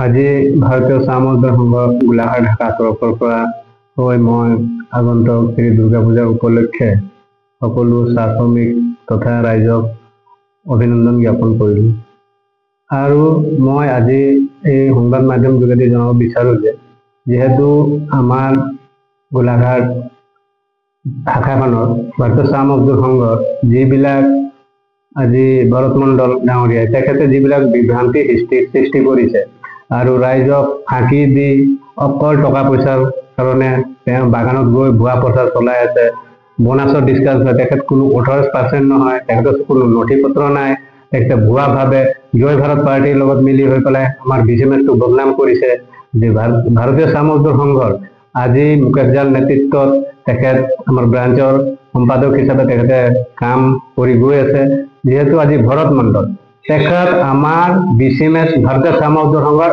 আজি ভাৰতীয় চাহ মজদুৰ সংঘ গোলাঘাট ঢাকা তৰফৰ পৰা মই আগন্তুক এই দুৰ্গা পূজা উপলক্ষে সকলো চাহ শ্ৰমিক তথা ৰাইজক অভিনন্দন জ্ঞাপন কৰিলোঁ। আৰু মই আজি এই সংবাদ মাধ্যম যোগেদি জনাব বিচাৰোঁ যে যিহেতু আমাৰ গোলাঘাট শাখাখনৰ ভাৰতীয় চাহ মজদুৰ সংঘৰ যিবিলাক আজি ভৰত মণ্ডল ডাঙৰীয়াই তেখেতে যিবিলাক বিভ্ৰান্তি সৃষ্টি কৰিছে আৰু ৰাইজক ফাঁকি দি অকল টকা পইচাৰ কাৰণে তেওঁ বাগানত গৈ ভুৱা প্ৰচাৰ চলাই আছে। বোনাছৰ ডিছকাছ হয়, তেখেত কোনো 18% নহয়, তেখেতৰ কোনো নথি পত্ৰ নাই। তেখেতে ভুৱাভাৱে জয় ভাৰত পাৰ্টিৰ লগত মিলি হৈ পেলাই আমাৰ বিজেপিক বদনাম কৰিছে। যে ভাৰতীয় চাহ মজদুৰ সংঘৰ আজি মুকেশ জাল নেতৃত্বত তেখেত আমাৰ ব্ৰাঞ্চৰ সম্পাদক হিচাপে তেখেতে কাম কৰি গৈ আছে। যিহেতু আজি ভৰত মণ্ডল তেখেত আমাৰ বিচিমেছ ভাৰতীয় চাহ মজদুৰ সংঘৰ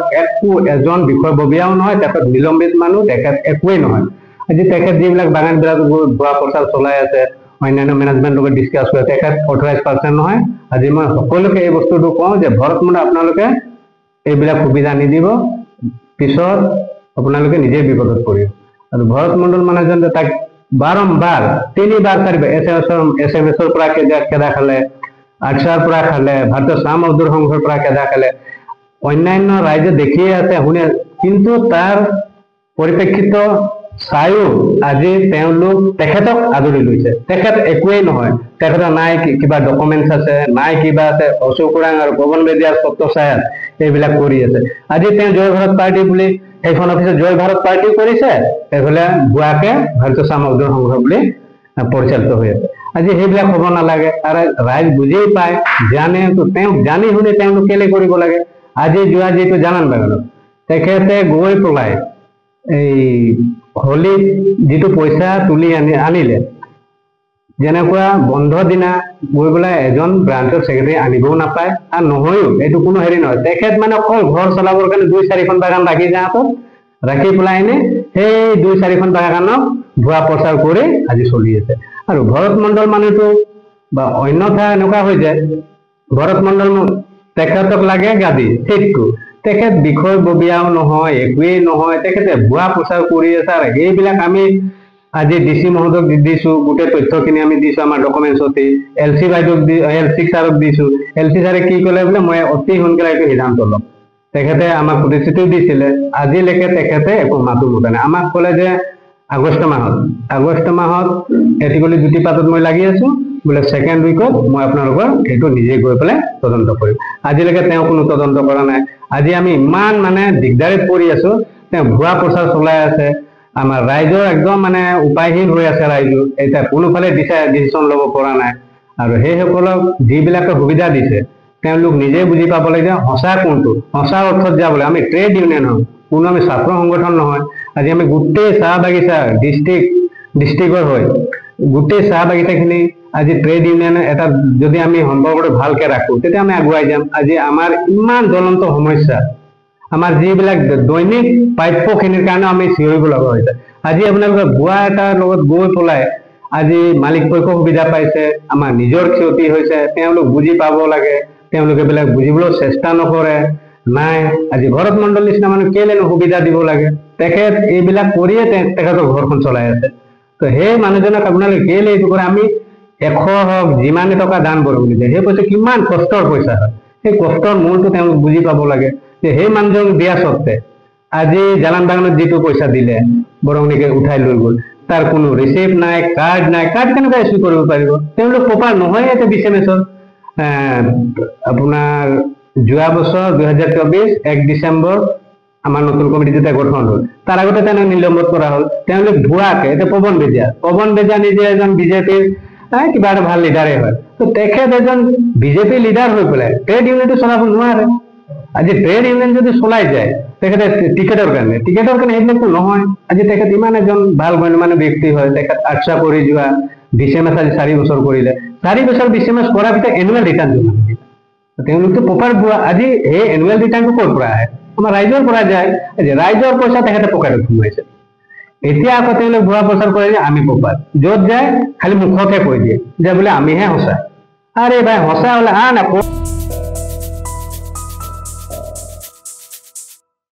এজন বিষয়ববীয়াও নহয়, তেখেত নিলম্বিত মানুহ, তেখেত একোৱেই নহয়। আজি তেখেত যিবিলাক বাগানবিলাক ভুৱা প্ৰচাৰ চলাই আছে, অন্যান্য মেনেজমেণ্টৰ লগত ডিছকাছ কৰে, তেখেত 18% নহয়। আজি মই সকলোকে এই বস্তুটো কওঁ যে ভৰত মণ্ডল আপোনালোকে এইবিলাক সুবিধা নিদিব, পিছত আপোনালোকে নিজে বিপদত পৰিব। আৰু ভৰত মণ্ডল মানুহজন তাক বাৰম্বাৰ 3-4 SMS-ৰ পৰা খেদা খালে, আৰ্চাৰ পৰা খালে, ভাৰতীয় চাহ মজদুৰ সংঘৰ পৰা খেদা খালে, অন্যান্য ৰাইজে দেখিয়ে আছে শুনে, কিন্তু তাৰ পৰিপ্ৰেক্ষিত চাইও আজি তেওঁলোক তেখেতক আদৰি লৈছে। তেখেত একোৱেই নহয়, তেখেতৰ নাই কিবা ডকুমেণ্টছ আছে, নাই কিবা আছে, অশোক ওৰাং আৰু পৱন বেদিয়াৰ ছত্ৰছায়াত এইবিলাক কৰি আছে। আজি তেওঁ জয় ভাৰত পাৰ্টি বুলি সেইখন অফিচত জয় ভাৰত পাৰ্টি কৰিছে, এইফালে ভুৱাকে ভাৰতীয় চাহ মজদুৰ সংঘ বুলি পৰিচালিত হৈ আছে। আজি সেইবিলাক হ'ব নালাগে, আৰু ৰাইজ বুজিয়েই পায়, জানে, তেওঁক জানি শুনি তেওঁলোক কেলে কৰিব লাগে। আজি যোৱা যিটো জালান বাগানত তেখেতে গৈ পেলাই এই হোলীত যিটো পইচা তুলি আনিলে, যেনেকুৱা বন্ধ দিনা গৈ পেলাই এজন ব্ৰাঞ্চৰ ছেক্ৰেটাৰী আনিবও নাপায়, আৰু নহয়ও, এইটো কোনো হেৰি নহয়। তেখেত মানে অকল ঘৰ চলাবৰ কাৰণে 2-4খন বাগান ৰাখি যাওঁত ৰাখি পেলাই এনে সেই 2-4খন বাগানক ভুৱা প্ৰচাৰ কৰি আজি চলি আছে। আৰু ভৰত মণ্ডল মানুহটো বা অন্যথা এনেকুৱা হৈ যায়, ভৰত মণ্ডল তেখেতক লাগে গাদী সেইটো, তেখেত বিষয়ববীয়াও নহয়, একোৱেই নহয়, তেখেতে ভুৱা প্ৰচাৰ কৰি আছে। আৰু এইবিলাক আমি আজি DC মহোদয়ক দিছো, গোটেই তথ্যখিনি আমি দিছো আমাৰ ডকুমেণ্টছতে, LC বাইদেউক LC ছাৰক দিছো। LC ছাৰে কি ক'লে বোলে মই অতি সোনকালে এইটো সিদ্ধান্ত ল'ম। তেখেতে আমাক প্ৰতিশ্ৰুতিও দিছিলে, আজিলৈকে তেখেতে একো মাতো মতা নাই। আমাক ক'লে যে আগষ্ট মাহত এটিকলি দুটি পাতত মই লাগি আছো, বোলে 2nd উইকত মই আপোনালোকৰ সেইটো নিজে গৈ পেলাই তদন্ত কৰিম। আজিলৈকে তেওঁ কোনো তদন্ত কৰা নাই। আজি আমি ইমান মানে দিগদাৰিত পৰি আছো, তেওঁ ভুৱা প্ৰচাৰ চলাই আছে, আমাৰ ৰাইজৰ একদম মানে উপায়হীন হৈ আছে ৰাইজো, এতিয়া কোনোফালে ডিচিশ্যন ল'ব পৰা নাই। আৰু সেইসকলক যিবিলাকে সুবিধা দিছে তেওঁলোক নিজে বুজি পাব লাগে সঁচা কোনটো, সঁচা অৰ্থত যাবলৈ আমি ট্ৰেড ইউনিয়ন হওঁ, কোনো আমি ছাত্ৰ সংগঠন নহয়। আজি আমি গোটেই চাহ বাগিচা ডিষ্ট্ৰিক্টৰ হয়, গোটেই চাহ বাগিচাখিনি আজি ট্ৰেড ইউনিয়ন এটা যদি আমি সম্পৰ্কটো ভালকে ৰাখো, তেতিয়া আমি আগুৱাই যাম। আজি আমাৰ ইমান জ্বলন্ত সমস্যা, আমাৰ যিবিলাক দৈনিক প্ৰাপ্যখিনিৰ কাৰণে আমি চিঞৰিব লগা হৈছে। আজি আপোনালোকে ভুৱা এটাৰ লগত গৈ পেলাই আজি মালিক পক্ষ সুবিধা পাইছে, আমাৰ নিজৰ ক্ষতি হৈছে, তেওঁলোক বুজি পাব লাগে, তেওঁলোকে এইবিলাক বুজিবলৈ চেষ্টা নকৰে। নাই, আজি ভৰত মণ্ডল নিচিনা মানুহ কেলেনো সুবিধা দিব লাগে, তেখেত এইবিলাক কৰিয়ে তেখেতৰ ঘৰখন চলাই আছে। তো সেই মানুহজনক আপোনালোকে কেলে এইটো কৰে, আমি 100 হওক যিমানে টকা দান বৰঙণি দিয়ে, সেই পইচা কিমান কষ্টৰ পইচা হয়, সেই কষ্টৰ মূলটো তেওঁলোক বুজি পাব লাগে। যে সেই মানুহজনক দিয়া স্বত্তে আজি জালান বাগানত যিটো পইচা দিলে বৰঙণিকে উঠাই লৈ গ'ল, তাৰ কোনো ৰিচিপ্ট নাই, কাৰ্ড নাই, কাৰ্ড কেনেকৈ ইছ্যু কৰিব পাৰিব? তেওঁলোক প্ৰপাৰ নহয়। এতিয়া বিচেমেছৰ আপোনাৰ যোৱা বছৰ 2024 1 ডিচেম্বৰ আমাৰ নতুন কমিটি যেতিয়া গঠন হ'ল, তাৰ আগতে তেওঁলোক নিলম্বন কৰা হ'ল। তেওঁলোক ভুৱাকে, এতিয়া পৱন বেজীয়া নিজে এজন বিজেপিৰ কিবা এটা ভাল লিডাৰেই হয়, তো তেখেত এজন বিজেপি লিডাৰ হৈ পেলাই ট্ৰেড ইউনিয়নটো চলাব নোৱাৰে। আজি ট্ৰেড ইউনিয়ন যদি চলাই যায় তেখেতে টিকেটৰ কাৰণে সেইবিলাকতো নহয়। আজি তেখেত ইমান এজন ভাল গণ্যমান্য ব্যক্তি হয়, তেখেত আৰ্চা কৰি যোৱা বিচেমেছ আজি 4 বছৰ কৰিলে, 4 বছৰ বিচেমেছ কৰাৰ পিছত এনুৱেল ৰিটাৰ্ণ জমা নিদিয়ে। তেওঁলোকতো প্ৰপাৰ ভুৱা। আজি সেই এনুৱেল ৰিটাৰ্ণটো ক'ৰ পৰা আহে? আমাৰ ৰাইজৰ পৰা যায়। ৰাইজৰ পইচা তেখেতে পকেটত সোমাইছে। এতিয়া আকৌ তেওঁলোক ভুৱা প্ৰচাৰ কৰে যে আমি প্ৰপাৰ, য'ত যায় খালি মুখতে কৈ দিয়ে যে বোলে আমিহে সঁচা। আৰে ভাই, সঁচা হ'লে না